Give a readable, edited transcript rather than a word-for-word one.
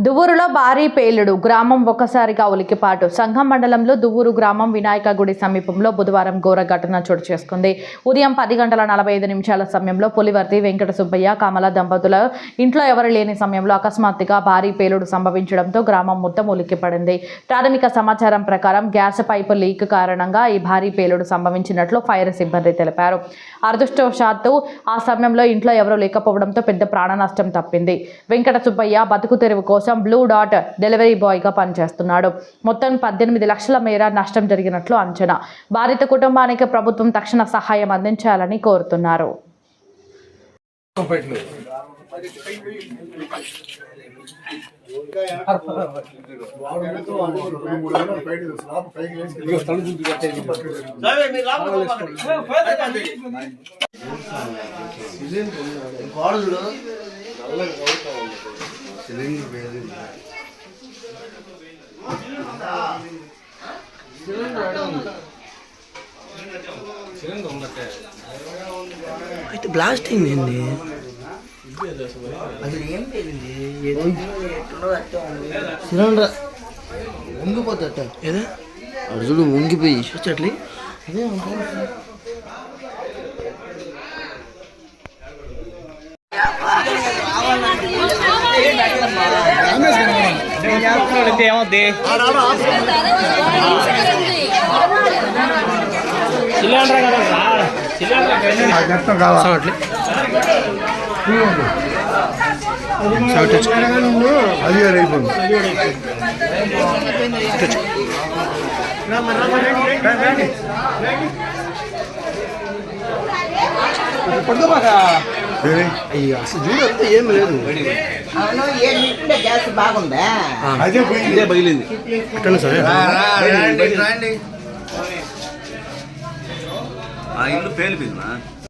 దువ్వూరులో భారీ పేలుడు, గ్రామం ఒక్కసారిగా ఉలికిపాటు. సంఘం మండలంలో దువ్వూరు గ్రామం వినాయక గుడి సమీపంలో బుధవారం ఘోర ఘటన చోటు చేసుకుంది. ఉదయం 10:45 సమయంలో పులివర్తి వెంకట సుబ్బయ్య కమల దంపతుల ఇంట్లో ఎవరు లేని సమయంలో అకస్మాత్తుగా భారీ పేలుడు సంభవించడంతో గ్రామం మొత్తం ఉలిక్కిపడింది. ప్రాథమిక సమాచారం ప్రకారం గ్యాస్ పైపు లీక్ కారణంగా ఈ భారీ పేలుడు సంభవించినట్లు ఫైర్ సిబ్బంది తెలిపారు. అదృష్టవశాత్తు ఆ సమయంలో ఇంట్లో ఎవరూ లేకపోవడంతో పెద్ద ప్రాణ నష్టం తప్పింది. వెంకట సుబ్బయ్య బతుకు తెరువు కోసం బ్లూ డాట్ డెలివరీ బాయ్గా పనిచేస్తున్నాడు. మొత్తం 18 లక్షల మేర నష్టం జరిగినట్లు అంచనా. బాధిత కుటుంబానికి ప్రభుత్వం తక్షణ సహాయం అందించాలని కోరుతున్నారు. అయితే బ్లాస్టింగ్ ఏంది అసలు ఏం తెలియదు. సిలిండర్ వంగిపోతట ఏదో అడుగులు వంగిపోయి చూచట్లే అదే ఏమవుద్ది సిలిండర్ కదా సార్, సిలిండర్ కావాలి. అది అయిపోయింది. అసలు చూడు అంతా ఏం లేదు. గ్యాస్ బాగుందా? అదే బయలుంది ఎట్లా సరే రండి. ఆ ఇల్లు పేలిపోయిందా?